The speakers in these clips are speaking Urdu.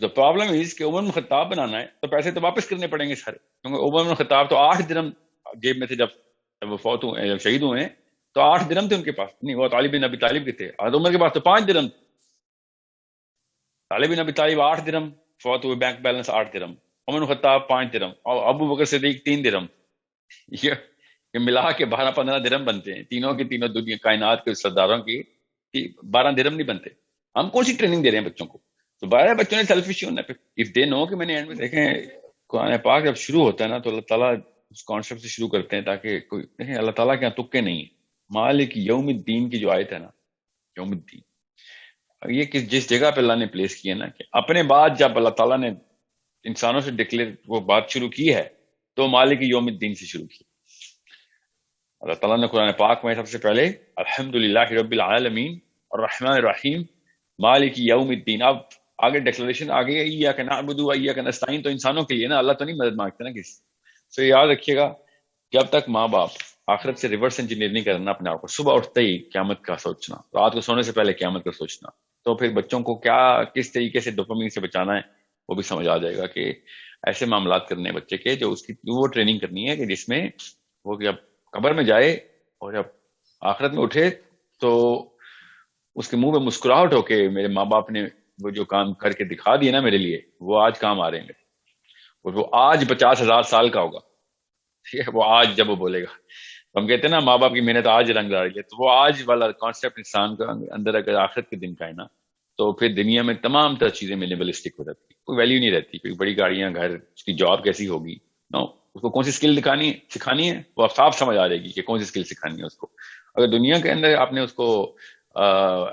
تو پرابلم از کہ عمر بن خطاب بنانا ہے تو پیسے تو واپس کرنے پڑیں گے سارے، کیونکہ عمر بن خطاب تو 8 درہم جیب میں تھے جب وہ فوت ہوئے، جب شہید ہوئے ہیں تو 8 درہم تھے ان کے پاس، نہیں وہ طالب بن ابی طالب کے تھے، حضرت عمر کے پاس تو 5 درہم، طالب بن ابی طالب 8 درہم فوت ہوئے، بینک بیلنس 8 درہم، عمر بن خطاب 5 درہم، اور ابو بکر صدیق 3 درہم، یہ ملا کے 12-15 درہم بنتے ہیں، تینوں کے تینوں دنیا کائنات کے سرداروں کی 12 درہم نہیں بنتے. ہم کون سی ٹریننگ دے رہے ہیں بچوں کو؟ تو باہر بچوں نے سیلفش ہونا ہے. اف دے نو کہ میں نے اینڈ میں دیکھیں قرآن پاک جب شروع ہوتا ہے نا تو اللہ تعالیٰ اس کانسیپٹ سے شروع کرتے ہیں تاکہ کوئی دیکھیں اللہ تعالیٰ کے یہاں تکے نہیں ہیں. مالک یوم الدین کی جو آیت ہے نا، یوم الدین، یہ جس جگہ پہ اللہ نے پلیس کیا نا کہ اپنے بعد جب اللہ تعالیٰ نے انسانوں سے ڈکلیئر وہ بات شروع کی ہے تو مالک یوم الدین سے شروع کی. اللہ تعالیٰ نے قرآن پاک میں سب سے پہلے الحمدللہ رب العالمین الرحمن الرحیم مالک یوم الدین. اب آگے ڈیکلریشن آگے ایاک نعبد و ایاک نستعین، تو انسانوں کے لیے نا، اللہ تو نہیں مدد مانگتے نا کسی. سو یاد رکھیے گا جب تک ماں باپ آخرت سے ریورس انجینئر نہیں کرنا اپنے آپ کو، صبح اٹھتے ہی قیامت کا سوچنا، رات کو سونے سے پہلے قیامت کا سوچنا، تو پھر بچوں کو کیا کس طریقے سے ڈوپامین سے بچانا ہے وہ بھی سمجھ آ جائے گا کہ ایسے معاملات کرنے ہیں بچے کے جو اس کی وہ ٹریننگ کرنی ہے کہ جس میں وہ جب قبر میں جائے اور جب آخرت میں اٹھے تو اس کے منہ میں مسکراہٹ ہو کے میرے ماں باپ نے وہ جو کام کر کے دکھا دیے نا میرے لیے وہ آج کام آ رہے ہیں، اور وہ آج 50,000 سال کا ہوگا. ٹھیک ہے، وہ آج جب وہ بولے گا، ہم کہتے ہیں نا ماں باپ کی محنت آج رنگ لا رہی ہے، تو وہ آج والا کانسیپٹ انسان کا اندر اگر آخرت کے دن کا ہے نا تو پھر دنیا میں تمام تر چیزیں مینیملسٹک ہو جاتی، کوئی ویلیو نہیں رہتی. کوئی بڑی گاڑیاں، گھر، اس کی جاب کیسی ہوگی، نو، اس کو کون سی اسکل سکھانی ہے وہ صاف سمجھ آ جائے گی کہ کون سی اسکل سکھانی ہے اس کو. اگر دنیا کے اندر آپ نے اس کو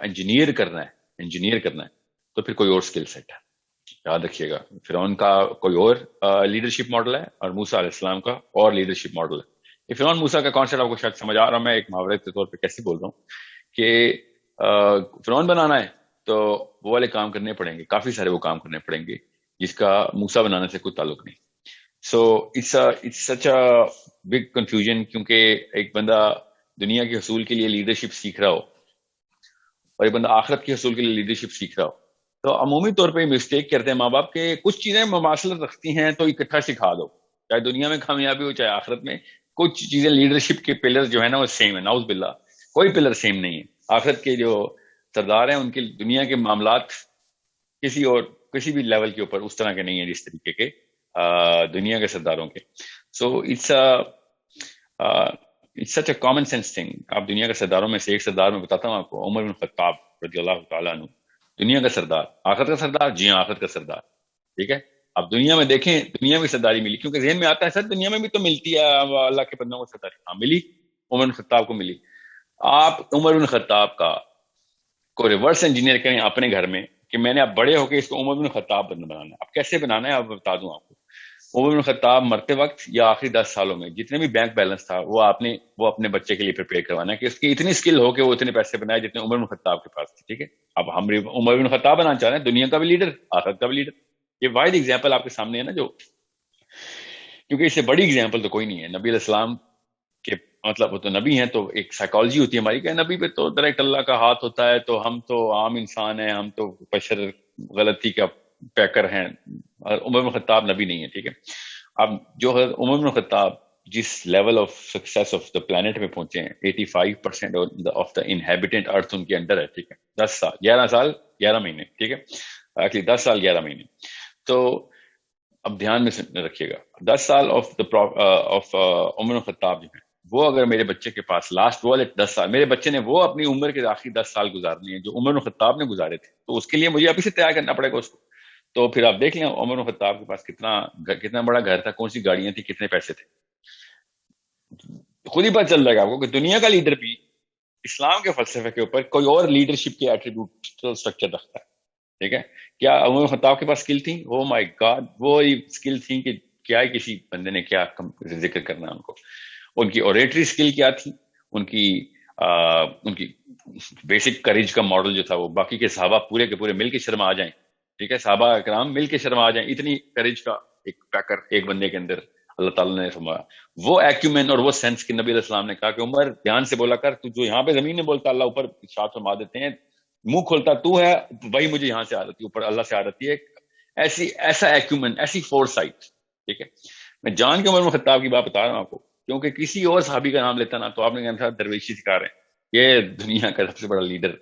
انجینئر کرنا ہے تو پھر کوئی اور اسکل سیٹ ہے. یاد رکھیے گا فرعون کا کوئی اور لیڈرشپ ماڈل ہے اور موسیٰ علیہ السلام کا اور لیڈرشپ ماڈل ہے. یہ فرعون موسیٰ کا کانسیپٹ آپ کو شاید سمجھ آ رہا ہوں، میں ایک محاورے کے طور پہ کیسے بول رہا ہوں کہ فرعون بنانا ہے تو وہ والے کام کرنے پڑیں گے، کافی سارے وہ کام کرنے پڑیں گے جس کا موسیٰ بنانے سے کوئی تعلق نہیں. So it's such a big confusion, کیونکہ ایک بندہ دنیا کے حصول کے لیے لیڈرشپ سیکھ رہا ہو اور ایک بندہ آخرت کے حصول کے لیے لیڈرشپ سیکھ رہا ہو، تو عمومی طور پہ مسٹیک کرتے ہیں ماں باپ کے کچھ چیزیں مماثلت رکھتی ہیں تو اکٹھا سکھا دو، چاہے دنیا میں کامیابی ہو چاہے آخرت میں. کچھ چیزیں لیڈرشپ کے پلر جو ہے نا وہ سیم ہے، نعوذ باللہ کوئی پلر سیم نہیں ہے. آخرت کے جو سردار ہیں ان کے دنیا کے معاملات کسی بھی لیول کے اوپر اس طرح کے نہیں ہیں جس طریقے کے دنیا کے سرداروں کے. So it's such a common sense thing. آپ دنیا کے سرداروں میں سے ایک سردار میں بتاتا ہوں آپ کو، عمر بن خطاب رضی اللہ تعالیٰ عنہ، دنیا کا سردار، آخرت کا سردار، جی ہاں آخرت کا سردار. ٹھیک ہے، اب دنیا میں دیکھیں دنیا میں سرداری ملی، کیونکہ ذہن میں آتا ہے سر دنیا میں بھی تو ملتی ہے اللہ کے بندوں کو سرداری. ہاں ملی، عمر بن خطاب کو ملی. آپ عمر بن خطاب کا کو ریورس انجینئر کریں اپنے گھر میں کہ میں نے اب بڑے ہو کے اس کو عمر بن خطاب بنانا ہے. اب کیسے بنانا ہے اب بتا دوں آپ کو. عمر بن خطاب مرتے وقت یا آخری 10 سالوں میں جتنے بھی بینک بیلنس تھا وہ اپنے بچے کے لیے پریپیئر کروانا ہے کہ اس کی اتنی اسکل ہو کہ وہ اتنے پیسے بنائے جتنے عمر بن خطاب کے پاس تھے. ٹھیک ہے، اب ہم عمر بن خطاب بنانا چاہ رہے ہیں، دنیا کا بھی لیڈر آخرت کا بھی لیڈر. یہ واحد ایگزامپل آپ کے سامنے ہے نا، جو کیونکہ اس سے بڑی ایگزامپل تو کوئی نہیں ہے. نبی علیہ السلام کے مطلب وہ تو نبی ہیں، تو ایک سائیکالوجی ہوتی ہے ہماری کہ نبی پہ تو ڈائریکٹ اللہ کا ہاتھ ہوتا ہے، تو ہم تو عام انسان ہیں، ہم تو بشر غلطی کا پیکر ہیں. عمر بن خطاب نبی نہیں ہے. ٹھیک ہے، اب جو عمر بن خطاب جس level of success of the planet میں پہنچے ہیں، 85% آف دا انہیبیٹنٹ ارتھ ان کے انڈر ہے. ٹھیک ہے، 11 سال 11 مہینے. ٹھیک ہے، ایکچولی 10 سال 11 مہینے. تو اب دھیان میں رکھیے گا 10 سال آف عمر بن خطاب جو ہے وہ اگر میرے بچے کے پاس لاسٹ والے 10 سال میرے بچے نے وہ اپنی عمر کے آخری 10 سال گزارنے ہیں جو عمر بن خطاب نے گزارے تھے، تو اس کے لیے مجھے ابھی سے تیار کرنا پڑے گا اس کو. تو پھر آپ دیکھ لیں عمر بن خطاب کے پاس کتنا بڑا گھر تھا، کون سی گاڑیاں تھیں، کتنے پیسے تھے. خود ہی پتہ چل جائے گا آپ کو کہ دنیا کا لیڈر بھی اسلام کے فلسفے کے اوپر کوئی اور لیڈرشپ کے ایٹریبیوٹ اسٹرکچر رکھتا ہے. ٹھیک ہے، کیا عمر بن خطاب کے پاس اسکل تھی؟ او مائی گاڈ، وہ اسکل تھی کہ کیا ہی کسی بندے نے کیا ذکر کرنا ہے ان کو. ان کی اوریٹری اسکل کیا تھی، ان کی بیسک کریج کا ماڈل جو تھا وہ باقی کے صحابہ پورے کے پورے مل کے شرما آ جائیں. ٹھیک ہے، صحابہ کرام مل کے شرما آ جائیں، اتنی کریج کا ایک پیکر ایک بندے کے اندر اللہ تعالیٰ نے فرمایا. وہ ایکیومین اور وہ سینس کہ نبی علیہ السلام نے کہا کہ عمر دھیان سے بولا کر، تو جو یہاں پہ زمین میں بولتا اللہ اوپر ارشاد فرما دیتے ہیں، منہ کھولتا تو ہے وہی مجھے یہاں سے آ رہتی ہے، اوپر اللہ سے آ رہتی ہے. ایسا ایکومن، ایسی فور سائٹ. ٹھیک ہے، میں جان کے عمر میں خطاب کی بات بتا رہا ہوں آپ کو، کیونکہ کسی اور صحابی کا نام لیتا نا تو آپ نے کہا تھا درویشی سکھا رہے ہیں، یہ دنیا کا سب سے بڑا لیڈر،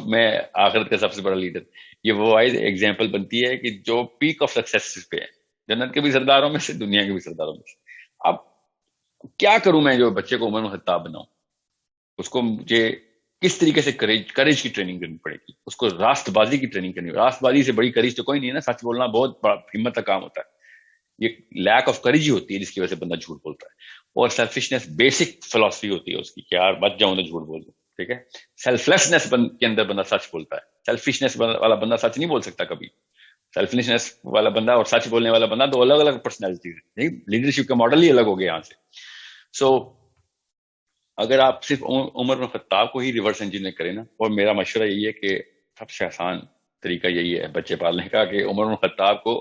میں آخرت کا سب سے بڑا لیڈر. یہ وہ واحد ایگزامپل بنتی ہے کہ جو پیک آف سکسیس پہ ہے، جنت کے بھی سرداروں میں سے، دنیا کے بھی سرداروں میں سے. اب کیا کروں میں جو بچے کو عمر میں خطاب بناؤں؟ اس کو مجھے کس طریقے سے کریج کی ٹریننگ کرنی پڑے گی، اس کو راست بازی کی ٹریننگ کرنی. راست بازی سے بڑی کریج تو کوئی نہیں ہے نا، سچ بولنا بہت بڑا ہمت کا کام ہوتا ہے. یہ لیک آف کریج ہی ہوتی ہے جس کی وجہ سے بندہ جھوٹ بولتا ہے. اور سیلفشنس بیسک فلاسفی ہوتی ہے اس کی کہ یار بچ جاؤں تو جھوٹ بول دوں. ٹھیک ہے، سیلف لیسنس کے اندر بندہ سچ بولتا ہے. سیلفشنس والا بندہ سچ نہیں بول سکتا کبھی. سیلفلیسنس والا بندہ اور سچ بولنے والا بندہ دو الگ الگ پرسنالٹی ہے. لیڈرشپ کا ماڈل ہی الگ ہو گیا یہاں سے. سو اگر آپ صرف عمر بن خطاب کو ہی ریورس انجینئر کریں نا، اور میرا مشورہ یہی ہے کہ سب سے آسان طریقہ یہی ہے بچے پالنے کا کہ عمر بن خطاب کو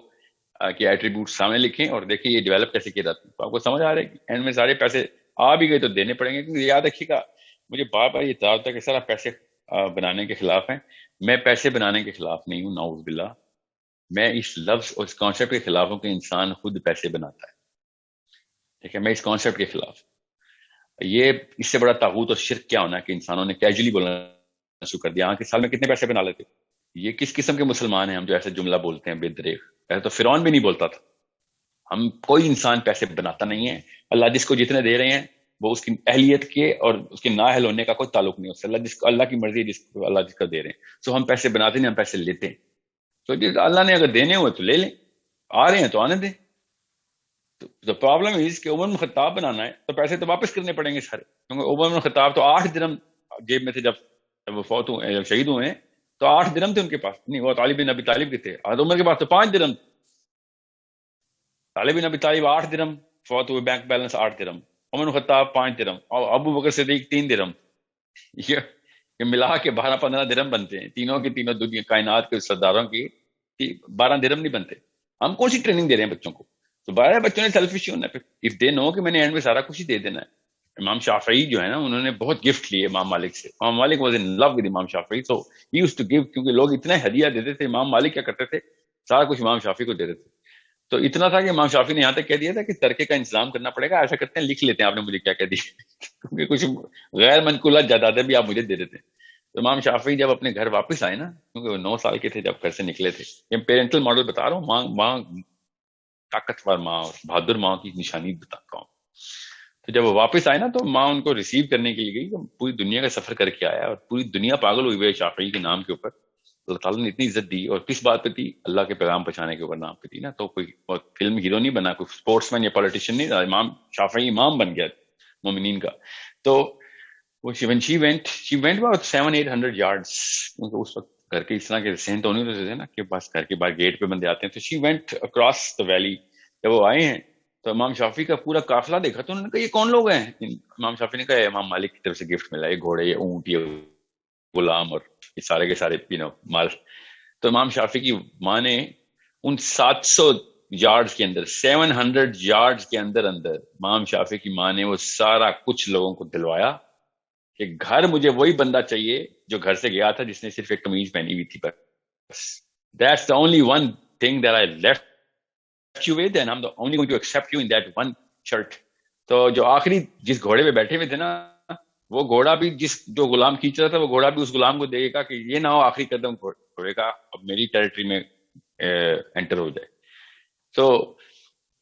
کے ایٹریبیوٹ سامنے لکھیں اور دیکھیں یہ ڈیولپ کیسے کیا جاتا ہے. تو آپ کو سمجھ آ رہا ہے کہ اینڈ میں سارے پیسے آ بھی گئے تو دینے پڑیں گے. کیونکہ یاد رکھیے گا، مجھے بار بار یہ اعتراض ہوتا ہے کہ سر آپ پیسے بنانے کے خلاف ہیں. میں پیسے بنانے کے خلاف نہیں ہوں، نعوذ باللہ. میں اس لفظ اور اس کانسیپٹ کے خلاف ہوں کہ انسان خود پیسے بناتا ہے. ٹھیک ہے، میں اس کانسیپٹ کے خلاف. یہ اس سے بڑا طاغوت اور شرک کیا ہونا کہ انسانوں نے کیجولی بولنا شروع کر دیا ہاں کہ سال میں کتنے پیسے بنا لیتے. یہ کس قسم کے مسلمان ہیں ہم جو ایسے جملہ بولتے ہیں بے دریغ؟ ایسا تو فرعون بھی نہیں بولتا تھا. ہم کوئی انسان پیسے بناتا نہیں ہے. اللہ جس کو جتنے دے رہے ہیں وہ اس کی اہلیت کے اور اس کے نااہل ہونے کا کوئی تعلق نہیں ہوتا. اللہ کی مرضی جس کو اللہ جس کا دے رہے ہیں. سو ہم پیسے بناتے نہیں، ہم پیسے لیتے ہیں. تو اللہ نے اگر دینے ہوئے تو لے لیں، آ رہے ہیں تو آنے دیں. تو پرابلم از کہ عمر بن خطاب بنانا ہے تو پیسے تو واپس کرنے پڑیں گے سارے. کیونکہ عمر بن خطاب تو 8 درہم جیب میں تھے جب وہ فوت ہوئے، جب شہید ہوئے ہیں تو 8 درہم تھے ان کے پاس. نہیں، وہ طالب بن ابی طالب کے تھے. حضرت عمر کے پاس تو 5 درہم. طالب بن ابی طالب 8 درہم، فوت ہوئے، بینک بیلنس 8 درہم. عمر بن خطاب 5 درہم، اور ابو بکر صدیق 3 درہم. یہ ملا کے 12-15 درہم بنتے ہیں. تینوں کے تینوں دنیا کائنات کے سرداروں کی 12 درہم نہیں بنتے. ہم کون سی ٹریننگ دے رہے ہیں بچوں کو؟ تو بارہ بچوں نے سیلفش ہونا ہے. اف دے نو کہ میں نے اینڈ میں سارا کچھ ہی دے دینا ہے. امام شافعی جو ہے نا، انہوں نے بہت گفٹ لیے امام مالک سے. امام مالک واز ان لو ود امام شافعی، سو ہی یوزڈ ٹو گیو. کیونکہ لوگ اتنا ہدیہ دیتے تھے، امام مالک کیا کرتے تھے، سارا کچھ امام شافعی کو دیتے تھے. تو اتنا تھا کہ امام شافعی نے یہاں تک کہہ دیا تھا کہ ترکے کا انتظام کرنا پڑے گا. ایسا کرتے ہیں لکھ لیتے ہیں آپ نے مجھے کیا کہہ دیا کیونکہ کچھ غیر منقولات جائیدادیں بھی آپ مجھے دے دیتے ہیں. تو امام شافعی جب اپنے گھر واپس آئے نا، کیونکہ وہ 9 سال کے تھے جب گھر سے نکلے تھے. یہ پیرنٹل ماڈل بتا رہا ہوں، ماں طاقتور ماں اور بہادر ماں کی نشانی بتاتا ہوں. تو جب وہ واپس آئے نا تو ماں ان کو ریسیو کرنے کے لیے گئی. پوری دنیا کا سفر کر کے آیا اور پوری دنیا پاگل ہوئی ہوئی شافعی کے نام کے اوپر. اللہ تعالیٰ نے اتنی عزت دی. اور کس بات پہ تھی؟ اللہ کے پیغام پہنچانے کے اوپر نام پہ تھی نا. تو کوئی فلم ہیرو نہیں بنا، کوئی اسپورٹس مین یا پولیٹیشین نہیں. امام شافعی امام بن گیا مومنین کا. تو وہ شی وینٹ اباؤٹ 700-800 yards. اس وقت گھر کے اس طرح کے سین تو نہیں ہوتے تھے نا کہ بس گھر کے باہر گیٹ پہ بندے آتے ہیں. تو she went across the valley. جب وہ آئے ہیں تو امام شافعی کا پورا قافلہ دیکھا تو انہوں نے کہا یہ کون لوگ ہیں؟ امام شافعی نے کہا امام مالک کی طرف سے گفٹ ملا، یہ گھوڑے، یہ اونٹ، یہ غلام اور یہ سارے کے سارے مال. تو امام شافعی کی ماں نے ان 700 yards کے اندر، 700 yards کے اندر امام شافعی کی ماں نے وہ سارا کچھ لوگوں کو دلوایا کہ گھر مجھے وہی بندہ چاہیے جو گھر سے گیا تھا جس نے صرف ایک قمیض پہنی ہوئی تھی. بس that's the only one thing that I left you with, and I'm the only going to accept you in that one shirt. تو جو آخری جس گھوڑے پہ بیٹھے ہوئے تھے نا، وہ گھوڑا بھی جو غلام کھینچ رہا تھا وہ گھوڑا بھی اس غلام کو دے گا کہ یہ نہ ہو آخری قدم گھوڑے کا اب میری ٹیریٹری میں انٹر ہو جائے. تو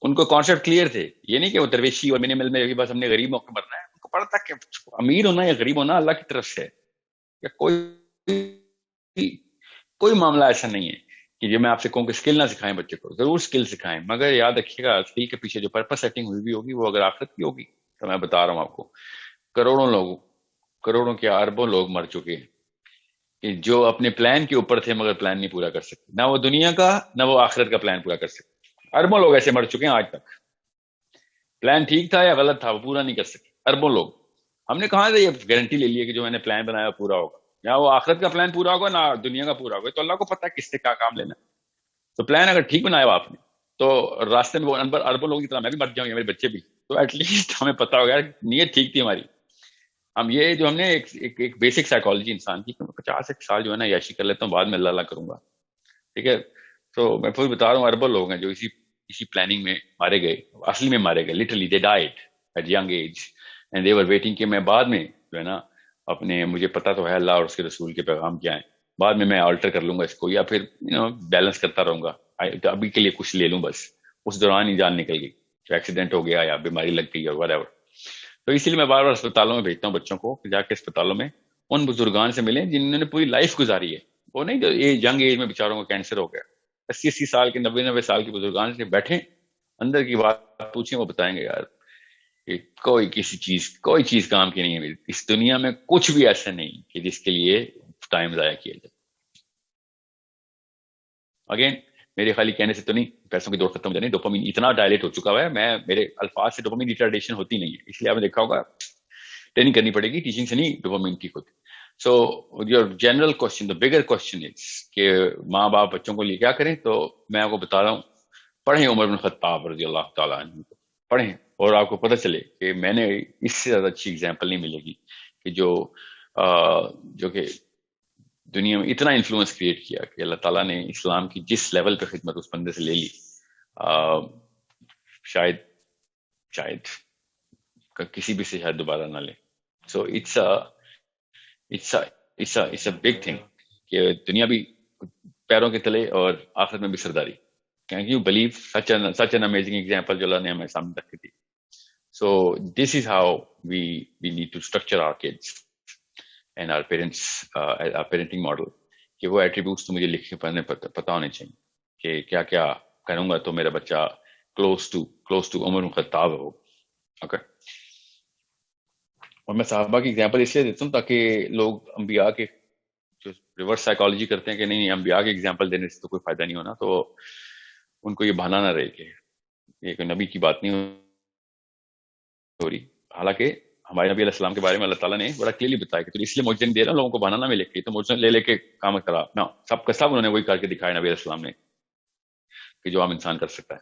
ان کو کانسیپٹ کلیئر تھے. یہ نہیں کہ وہ درویشی اور منیمل میں بس ہم نے غریبوں کو مرنا ہے. ان کو پتا تھا کہ امیر ہونا یا غریب ہونا اللہ کی طرف سے ہے. کوئی معاملہ ایسا نہیں ہے کہ جو میں آپ سے کہوں کہ اسکل نہ سکھائیں بچے کو. ضرور اسکل سکھائیں، مگر یاد رکھیے گا اسکل کے پیچھے جو پرپس سیٹنگ ہوئی بھی ہوگی وہ اگر آخرت کی ہوگی. تو میں بتا رہا ہوں آپ کو، کروڑوں کیا اربوں لوگ مر چکے ہیں کہ جو اپنے پلان کے اوپر تھے مگر پلان نہیں پورا کر سکتے. نہ وہ دنیا کا نہ وہ آخرت کا پلان پورا کر سکتے. اربوں لوگ ایسے مر چکے ہیں آج تک. پلان ٹھیک تھا یا غلط تھا وہ پورا نہیں کر سکے اربوں لوگ. ہم نے کہاں سے یہ گارنٹی لے لی ہے کہ جو میں نے پلان بنایا پورا ہوگا، یا وہ آخرت کا پلان پورا ہوگا نہ دنیا کا پورا ہوگا. تو اللہ کو پتا ہے کس سے کیا کام لینا. تو پلان اگر ٹھیک بنایا ہوا آپ نے تو راستے میں وہ اربوں لوگوں کی طرح میں بھی مر جاؤں یا میرے بچے بھی، تو ایٹ لیسٹ ہمیں پتا ہوگا نیت ٹھیک تھی ہماری. ہم یہ جو ہم نے ایک بیسک سائیکالوجی انسان کی، 50 سال جو ہے نا یاشی کر لیتا ہوں، بعد میں اللہ کروں گا. ٹھیک ہے، تو میں پھر بتا رہا ہوں اربوں لوگ ہیں جو اسی اسی پلاننگ میں مارے گئے، اصلی میں مارے گئے، literally they died at young age and they were waiting کہ میں بعد میں جو ہے نا اپنے، مجھے پتا تو ہے اللہ اور اس کے رسول کے پیغام کیا ہیں، بعد میں آلٹر کر لوں گا اس کو، یا پھر بیلنس کرتا رہوں گا، تو ابھی کے لیے کچھ لے لوں بس، اس دوران ہی جان نکل گئی، ایکسیڈنٹ ہو گیا یا بیماری لگ گئی اور whatever۔ تو اسی لیے میں بار بار اسپتالوں میں بھیجتا ہوں بچوں کو، جا کے اسپتالوں میں ان بزرگان سے ملیں جنہوں نے پوری لائف گزاری ہے، وہ نہیں جو ینگ ایج میں بیچاروں کو کینسر ہو گیا، 80 80 سال کے، 90 90 سال کے بزرگان سے بیٹھیں، اندر کی بات پوچھیں، وہ بتائیں گے یار کہ کوئی چیز کام کی نہیں ہے، اس دنیا میں کچھ بھی ایسا نہیں کہ جس کے لیے ٹائم ضائع کیا جائے۔ اگین میرے خالی کہنے سے تو نہیں پیسوں کی دوڑ ختم ہو جانی، ڈوپامین اتنا ڈائلیٹ ہو چکا ہوا ہے، میرے الفاظ سے ڈوپامین ریٹارڈیشن ہوتی نہیں ہے، اس لیے آپ نے دیکھا ہوگا ٹریننگ کرنی پڑے گی، ٹیچنگ سے نہیں ڈوپامین کی ہوتی۔ So your general question, the bigger question is کہ ماں باپ بچوں کو لیے کیا کریں، تو میں آپ کو بتا رہا ہوں پڑھیں عمر بن خطاب رضی اللہ تعالیٰ عنہ کو، پڑھیں، اور آپ کو پتہ چلے کہ میں نے اس سے زیادہ اچھی اگزامپل نہیں ملے گی کہ جو کہ دنیا میں اتنا انفلوئنس کریٹ کیا کہ اللہ تعالیٰ نے اسلام کی جس لیول پہ خدمت اس بندے سے لے لی، شاید شاید کسی بھی سے شاید دوبارہ نہ لے۔ So it's a big thing کہ دنیا بھی پیروں کے تلے اور آخرت میں بھی سرداری۔ Can you believe such an amazing example جو اللہ نے ہمیں سامنے رکھی تھی؟ So this is how we need to structure our kids and our parents our parenting model، کہ وہ ایٹریبیوٹس تو مجھے لکھنے پڑھنے پتا ہونے چاہیے کہ کیا کیا کروں گا تو میرا بچہ کلوز ٹو عمر خطاب ہو۔ اوکے، اور میں صحابہ کی ایگزامپل اس لیے دیتا ہوں تاکہ لوگ انبیاء کے جو ریورس سائیکالوجی کرتے ہیں کہ نہیں انبیاء کی ایگزامپل دینے سے تو کوئی فائدہ نہیں ہونا، تو ان کو یہ بہانا نہ رہے کہ یہ کوئی نبی کی بات نہیں ہو رہی، حالانکہ ہمارے نبی علیہ السلام کے بارے میں اللہ تعالیٰ نے بڑا کلیئرلی بتایا کہ تو اس لیے معجزے نہیں دے رہا لوگوں کو بہانا نہ ملے کہ تو معجزے لے کے کام کرا، نہ سب کا سب انہوں نے وہی کر کے دکھایا نبی علیہ السلام نے کہ جو عام انسان کر سکتا ہے۔